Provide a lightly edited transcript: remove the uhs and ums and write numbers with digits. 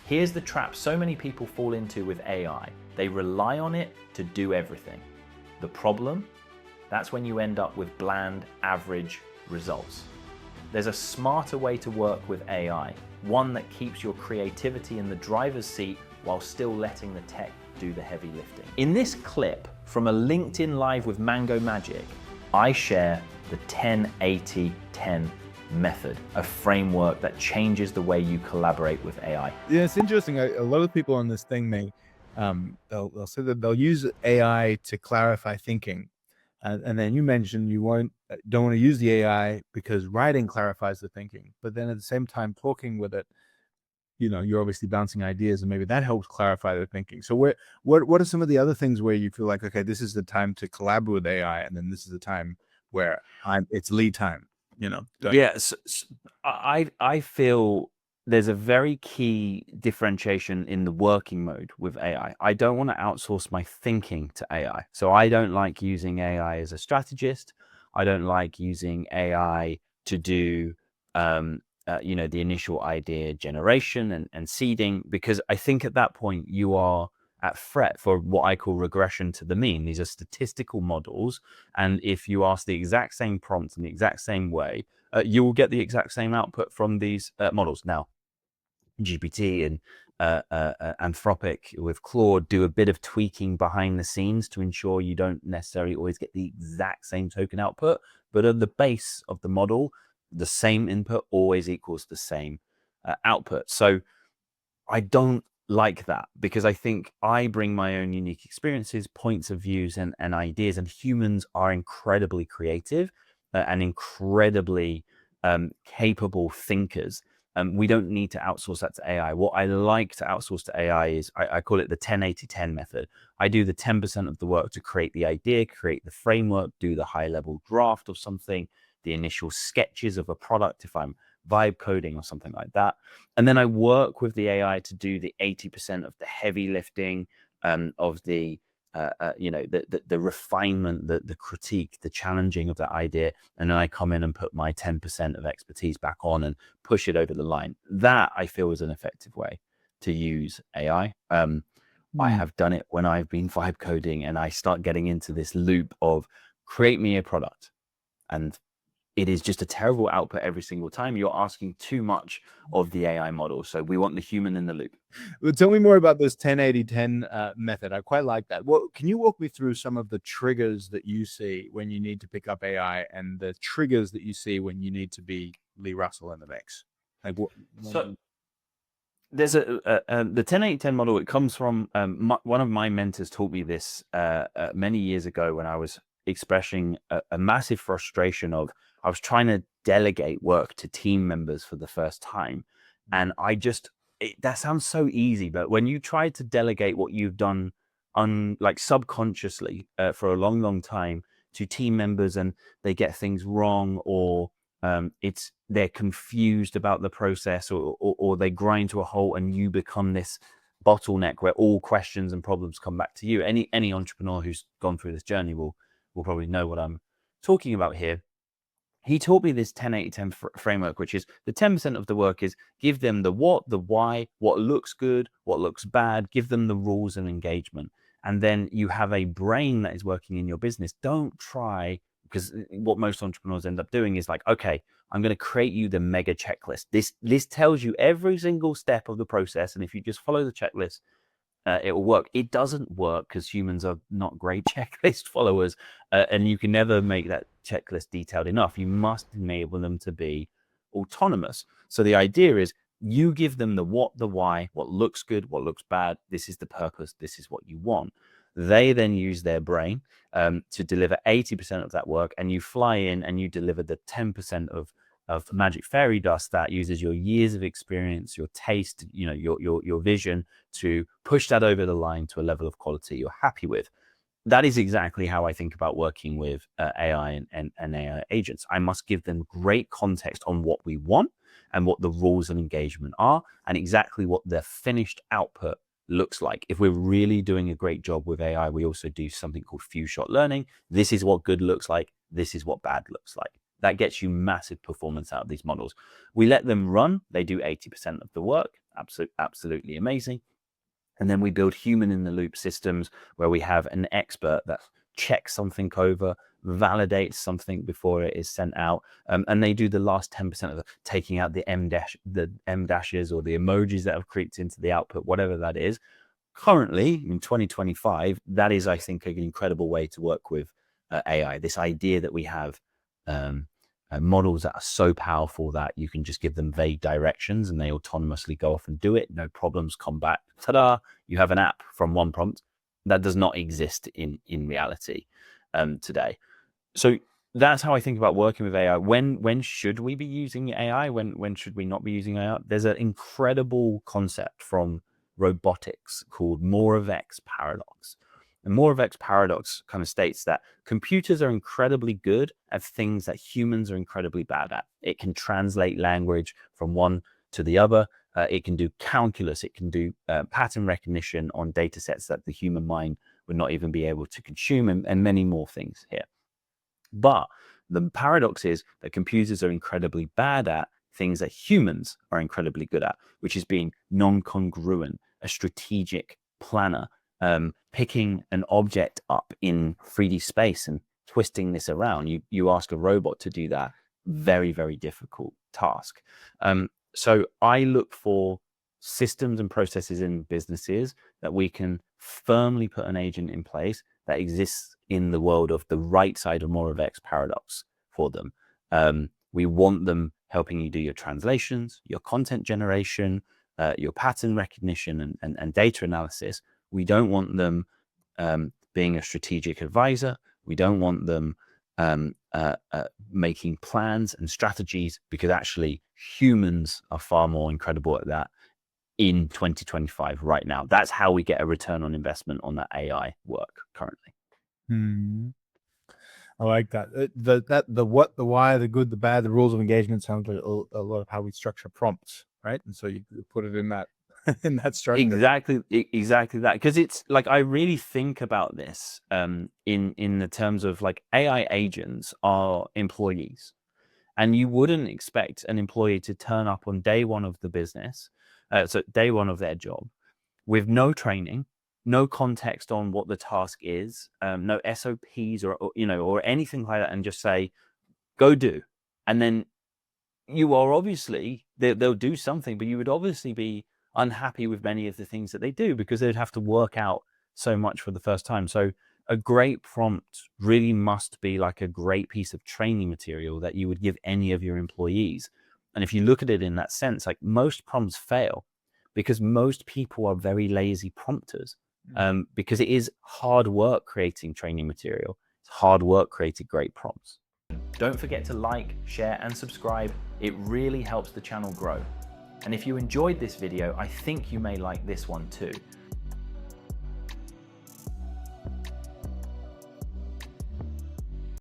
Here's the trap so many people fall into with AI. They rely on it to do everything. The problem? That's when you end up with bland, average results. There's a smarter way to work with AI, one that keeps your creativity in the driver's seat while still letting the tech do the heavy lifting. In this clip from a LinkedIn Live with Mango Magic, I share the 10-80-10 method, a framework that changes the way you collaborate with AI. Yeah, it's interesting. A lot of people on this thing they'll say that they'll use AI to clarify thinking, and then you mentioned you don't want to use the AI because writing clarifies the thinking, but then at the same time talking with it, you're obviously bouncing ideas, and maybe that helps clarify the thinking. So what are some of the other things where you feel like, okay, this is the time to collaborate with AI, and then this is the time where it's lead time, Yes, I feel there's a very key differentiation in the working mode with AI. I don't want to outsource my thinking to AI. So I don't like using AI as a strategist. I don't like using AI to do, the initial idea generation and seeding, because I think at that point you are at threat for what I call regression to the mean. These are statistical models. And if you ask the exact same prompt in the exact same way, you will get the exact same output from these models. Now, GPT and Anthropic with Claude do a bit of tweaking behind the scenes to ensure you don't necessarily always get the exact same token output, but at the base of the model, the same input always equals the same output. So I don't like that, because I think I bring my own unique experiences, points of views, and ideas, and humans are incredibly creative and incredibly capable thinkers. We don't need to outsource that to AI. What I like to outsource to AI is, I call it the 10-80-10 method. I do the 10% of the work to create the idea, create the framework, do the high level draft of something, the initial sketches of a product if I'm vibe coding or something like that. And then I work with the AI to do the 80% of the heavy lifting, of the refinement, the critique, the challenging of that idea. And then I come in and put my 10% of expertise back on and push it over the line. That I feel is an effective way to use AI. I have done it when I've been vibe coding and I start getting into this loop of create me a product, and it is just a terrible output every single time. You're asking too much of the AI model. So we want the human in the loop. Well, tell me more about this 10-80-10 method. I quite like that. Can you walk me through some of the triggers that you see when you need to pick up AI, and the triggers that you see when you need to be Lee Russell in the mix? So there's the 10-80-10 model. It comes from one of my mentors taught me this many years ago when I was expressing a massive frustration of, I was trying to delegate work to team members for the first time. And that sounds so easy, but when you try to delegate what you've done like subconsciously for a long, long time to team members, and they get things wrong, or they're confused about the process, or they grind to a halt, and you become this bottleneck where all questions and problems come back to you. Any entrepreneur who's gone through this journey will probably know what I'm talking about here. He taught me this 10-80-10 framework, which is the 10% of the work is give them the what, the why, what looks good, what looks bad, give them the rules and engagement. And then you have a brain that is working in your business. Don't try, because what most entrepreneurs end up doing is like, okay, I'm going to create you the mega checklist. This tells you every single step of the process. And if you just follow the checklist, it will work. It doesn't work because humans are not great checklist followers, and you can never make that checklist detailed enough. You must enable them to be autonomous. So the idea is you give them the what, the why, what looks good, what looks bad. This is the purpose. This is what you want. They then use their brain to deliver 80% of that work, and you fly in and you deliver the 10% of magic fairy dust that uses your years of experience, your taste, your vision to push that over the line to a level of quality you're happy with. That is exactly how I think about working with AI and AI agents. I must give them great context on what we want and what the rules and engagement are, and exactly what the finished output looks like. If we're really doing a great job with AI, we also do something called few shot learning. This is what good looks like. This is what bad looks like. That gets you massive performance out of these models. We let them run. They do 80% of the work. absolutely amazing. And then we build human in the loop systems where we have an expert that checks something over, validates something before it is sent out, and they do the last 10% of the taking out the M dashes or the emojis that have creeped into the output, whatever that is. Currently, in 2025, that is, I think, an incredible way to work with AI. This idea that we have models that are so powerful that you can just give them vague directions and they autonomously go off and do it. No problems, come back, ta-da, you have an app from one prompt. That does not exist in reality today. So that's how I think about working with AI. When should we be using AI? When should we not be using AI? There's an incredible concept from robotics called Moravec's paradox. The Moravec's paradox kind of states that computers are incredibly good at things that humans are incredibly bad at. It can translate language from one to the other. It can do calculus. It can do pattern recognition on data sets that the human mind would not even be able to consume, and many more things here. But the paradox is that computers are incredibly bad at things that humans are incredibly good at, which is being non-congruent, a strategic planner, picking an object up in 3D space and twisting this around. You ask a robot to do that, very, very difficult task. So I look for systems and processes in businesses that we can firmly put an agent in place that exists in the world of the right side of Moravec's paradox for them. We want them helping you do your translations, your content generation, your pattern recognition and data analysis. We don't want them being a strategic advisor. We don't want them making plans and strategies, because actually humans are far more incredible at that in 2025 right now. That's how we get a return on investment on that AI work currently. I like that. The what, the why, the good, the bad, the rules of engagement sounds like a lot of how we structure prompts, right? And so you put it in that in that structure. Exactly that. Because it's like, I really think about this in the terms of like AI agents are employees, and you wouldn't expect an employee to turn up on day one of the business, so day one of their job, with no training, no context on what the task is, no SOPs or anything like that, and just say, go do. And then you are obviously, they'll do something, but you would obviously be unhappy with many of the things that they do, because they'd have to work out so much for the first time. So a great prompt really must be like a great piece of training material that you would give any of your employees. And if you look at it in that sense, like most prompts fail because most people are very lazy prompters, because it is hard work creating training material. It's hard work creating great prompts. Don't forget to like, share, and subscribe. It really helps the channel grow. And if you enjoyed this video, I think you may like this one too.